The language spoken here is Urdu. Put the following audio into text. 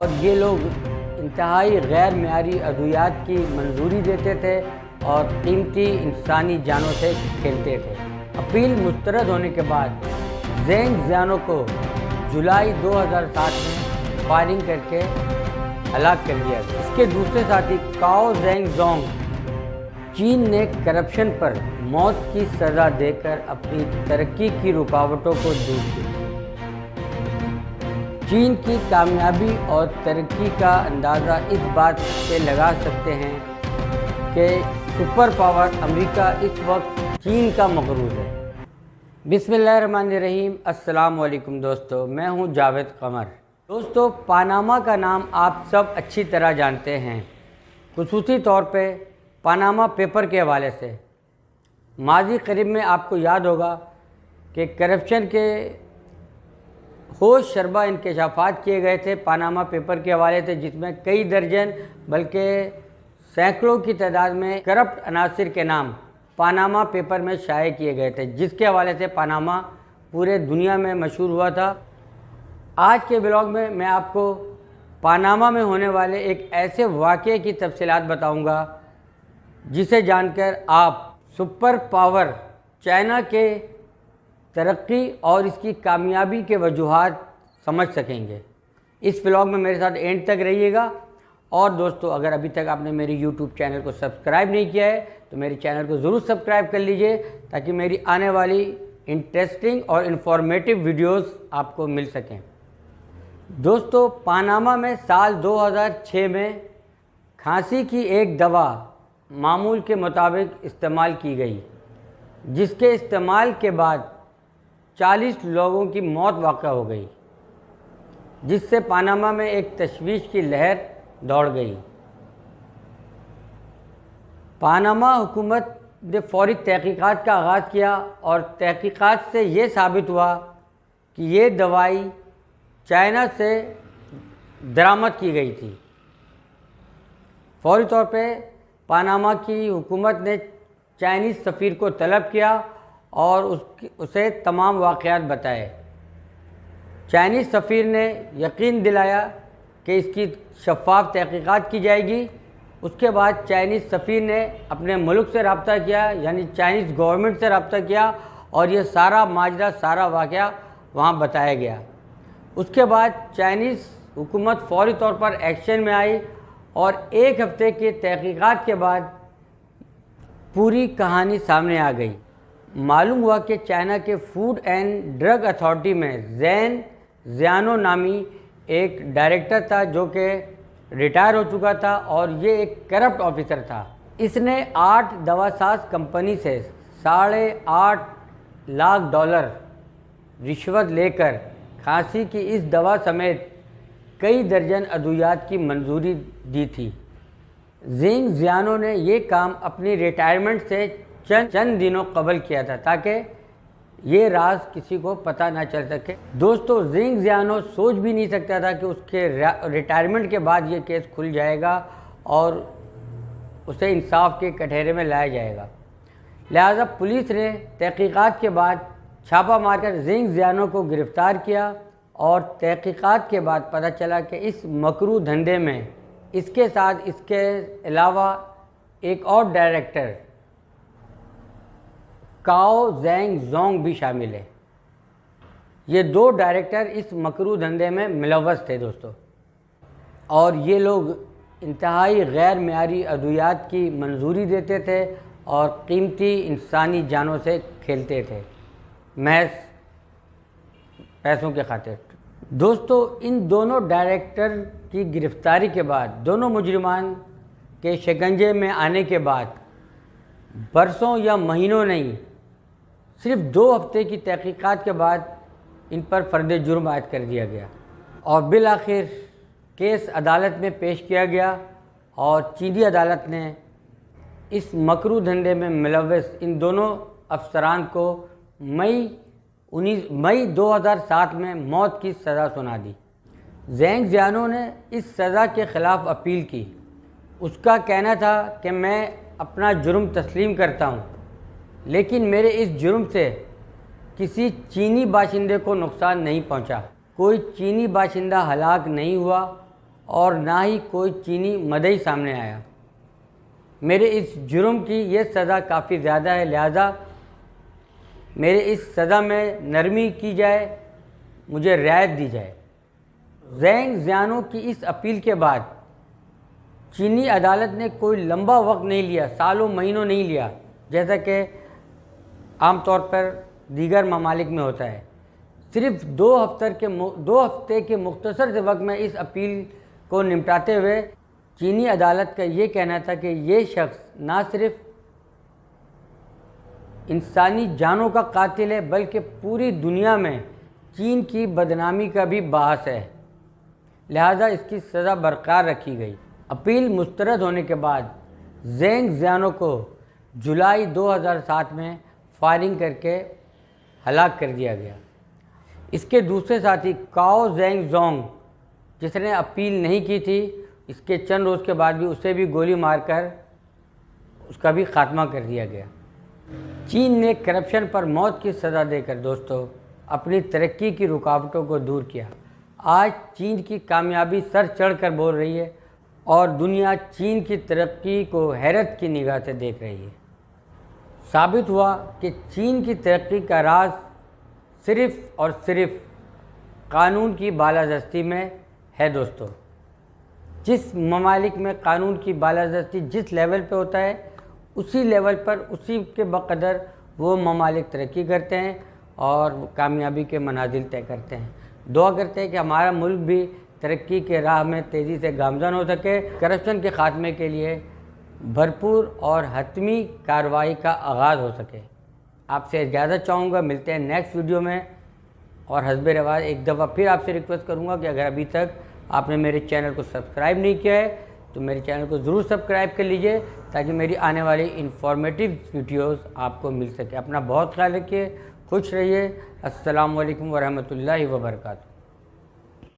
اور یہ لوگ انتہائی غیر معیاری ادویات کی منظوری دیتے تھے اور قیمتی انسانی جانوں سے کھیلتے تھے۔ اپیل مسترد ہونے کے بعد زینگ زیانو کو جولائی 2007 میں فائرنگ کر کے ہلاک کر دیا گیا۔ اس کے دوسرے ساتھی کاؤ زینگ زونگ چین نے کرپشن پر موت کی سزا دے کر اپنی ترقی کی رکاوٹوں کو دور کیا۔ چین کی کامیابی اور ترقی کا اندازہ اس بات سے لگا سکتے ہیں کہ سپر پاور امریکہ اس وقت چین کا مقروض ہے۔ بسم اللہ الرحمن الرحیم۔ السلام علیکم دوستو، میں ہوں جاوید قمر۔ دوستو، پاناما کا نام آپ سب اچھی طرح جانتے ہیں، خصوصی طور پہ پاناما پیپر کے حوالے سے۔ ماضی قریب میں آپ کو یاد ہوگا کہ کرپشن کے ہوش شربا انکشافات کیے گئے تھے پاناما پیپر کے حوالے سے، جس میں کئی درجن بلکہ سینکڑوں کی تعداد میں کرپٹ عناصر کے نام پاناما پیپر میں شائع کیے گئے تھے، جس کے حوالے سے پاناما پورے دنیا میں مشہور ہوا تھا۔ آج کے بلاگ میں میں آپ کو پاناما میں ہونے والے ایک ایسے واقعے کی تفصیلات بتاؤں گا جسے جان کر آپ سپر پاور چائنا کے ترقی اور اس کی کامیابی کے وجوہات سمجھ سکیں گے۔ اس ولاگ میں میرے ساتھ اینڈ تک رہیے گا۔ اور دوستو، اگر ابھی تک آپ نے میری یوٹیوب چینل کو سبسکرائب نہیں کیا ہے تو میری چینل کو ضرور سبسکرائب کر لیجئے تاکہ میری آنے والی انٹرسٹنگ اور انفارمیٹیو ویڈیوز آپ کو مل سکیں۔ دوستو، پاناما میں سال 2006 میں کھانسی کی ایک دوا معمول کے مطابق استعمال کی گئی، جس کے استعمال کے بعد 40 لوگوں کی موت واقع ہو گئی، جس سے پاناما میں ایک تشویش کی لہر دوڑ گئی۔ پاناما حکومت نے فوری تحقیقات کا آغاز کیا اور تحقیقات سے یہ ثابت ہوا کہ یہ دوائی چائنا سے درآمد کی گئی تھی۔ فوری طور پہ پاناما کی حکومت نے چائنیز سفیر کو طلب کیا اور اسے تمام واقعات بتائے۔ چائنیز سفیر نے یقین دلایا کہ اس کی شفاف تحقیقات کی جائے گی۔ اس کے بعد چائنیز سفیر نے اپنے ملک سے رابطہ کیا، یعنی چائنیز گورنمنٹ سے رابطہ کیا، اور یہ سارا ماجرا، سارا واقعہ وہاں بتایا گیا۔ اس کے بعد چائنیز حکومت فوری طور پر ایکشن میں آئی اور ایک ہفتے کی تحقیقات کے بعد پوری کہانی سامنے آ گئی۔ معلوم ہوا کہ چائنا کے فوڈ اینڈ ڈرگ اتھارٹی میں زینگ زیانو نامی ایک ڈائریکٹر تھا جو کہ ریٹائر ہو چکا تھا، اور یہ ایک کرپٹ آفیسر تھا۔ اس نے 8 دواساز کمپنی سے $8.5 لاکھ رشوت لے کر کھانسی کی اس دوا سمیت کئی درجن ادویات کی منظوری دی تھی۔ زینگ زیانو نے یہ کام اپنی ریٹائرمنٹ سے چند دنوں قبل کیا تھا تاکہ یہ راز کسی کو پتہ نہ چل سکے۔ دوستو، زینگ زیانو سوچ بھی نہیں سکتا تھا کہ اس کے ریٹائرمنٹ کے بعد یہ کیس کھل جائے گا اور اسے انصاف کے کٹہرے میں لایا جائے گا۔ لہٰذا پولیس نے تحقیقات کے بعد چھاپہ مار کر زینگ زیانو کو گرفتار کیا، اور تحقیقات کے بعد پتہ چلا کہ اس مکروہ دھندے میں اس کے ساتھ اس کے علاوہ ایک اور ڈائریکٹر کاؤ زینگ زونگ بھی شامل ہے۔ یہ 2 ڈائریکٹر اس مکروہ دھندے میں ملوث تھے دوستو، اور یہ لوگ انتہائی غیر معیاری ادویات کی منظوری دیتے تھے اور قیمتی انسانی جانوں سے کھیلتے تھے محض پیسوں کے خاطر۔ دوستو، ان دونوں ڈائریکٹر کی گرفتاری کے بعد، دونوں مجرمان کے شکنجے میں آنے کے بعد برسوں یا مہینوں نہیں، صرف 2 ہفتے کی تحقیقات کے بعد ان پر فرد جرم عائد کر دیا گیا، اور بالآخر کیس عدالت میں پیش کیا گیا، اور چینی عدالت نے اس مکروہ دھندے میں ملوث ان دونوں افسران کو مئی 2007 میں موت کی سزا سنا دی۔ زینگ زیانو نے اس سزا کے خلاف اپیل کی۔ اس کا کہنا تھا کہ میں اپنا جرم تسلیم کرتا ہوں، لیکن میرے اس جرم سے کسی چینی باشندے کو نقصان نہیں پہنچا، کوئی چینی باشندہ ہلاک نہیں ہوا، اور نہ ہی کوئی چینی مدعی سامنے آیا۔ میرے اس جرم کی یہ سزا کافی زیادہ ہے، لہذا میرے اس سزا میں نرمی کی جائے، مجھے رعایت دی جائے۔ زینگ زیانو کی اس اپیل کے بعد چینی عدالت نے کوئی لمبا وقت نہیں لیا، سالوں مہینوں نہیں لیا، جیسا کہ عام طور پر دیگر ممالک میں ہوتا ہے۔ صرف دو ہفتے کے مختصر سے وقت میں اس اپیل کو نمٹاتے ہوئے چینی عدالت کا یہ کہنا تھا کہ یہ شخص نہ صرف انسانی جانوں کا قاتل ہے بلکہ پوری دنیا میں چین کی بدنامی کا بھی باعث ہے، لہذا اس کی سزا برقرار رکھی گئی۔ اپیل مسترد ہونے کے بعد زینگ زیانو کو جولائی 2007 میں فائرنگ کر کے ہلاک کر دیا گیا۔ اس کے دوسرے ساتھی کاؤ زینگ زونگ، جس نے اپیل نہیں کی تھی، اس کے چند روز کے بعد بھی اسے بھی گولی مار کر اس کا بھی خاتمہ کر دیا گیا۔ چین نے کرپشن پر موت کی سزا دے کر دوستو اپنی ترقی کی رکاوٹوں کو دور کیا۔ آج چین کی کامیابی سر چڑھ کر بول رہی ہے اور دنیا چین کی ترقی کو حیرت کی نگاہ سے دیکھ رہی ہے۔ ثابت ہوا کہ چین کی ترقی کا راز صرف اور صرف قانون کی بالادستی میں ہے دوستو۔ جس ممالک میں قانون کی بالادستی جس لیول پہ ہوتا ہے، اسی لیول پر اسی کے بقدر وہ ممالک ترقی کرتے ہیں اور کامیابی کے منازل طے کرتے ہیں۔ دعا کرتے ہیں کہ ہمارا ملک بھی ترقی کے راہ میں تیزی سے گامزن ہو سکے، کرپشن کے خاتمے کے لیے بھرپور اور حتمی کارروائی کا آغاز ہو سکے۔ آپ سے اجازت چاہوں گا، ملتے ہیں نیکسٹ ویڈیو میں، اور حسب رواج ایک دفعہ پھر آپ سے ریکویسٹ کروں گا کہ اگر ابھی تک آپ نے میرے چینل کو سبسکرائب نہیں کیا ہے تو میرے چینل کو ضرور سبسکرائب کر لیجئے تاکہ میری آنے والی انفارمیٹیو ویڈیوز آپ کو مل سکے۔ اپنا بہت خیال رکھیے، خوش رہیے۔ السلام علیکم ورحمۃ اللہ وبرکاتہ۔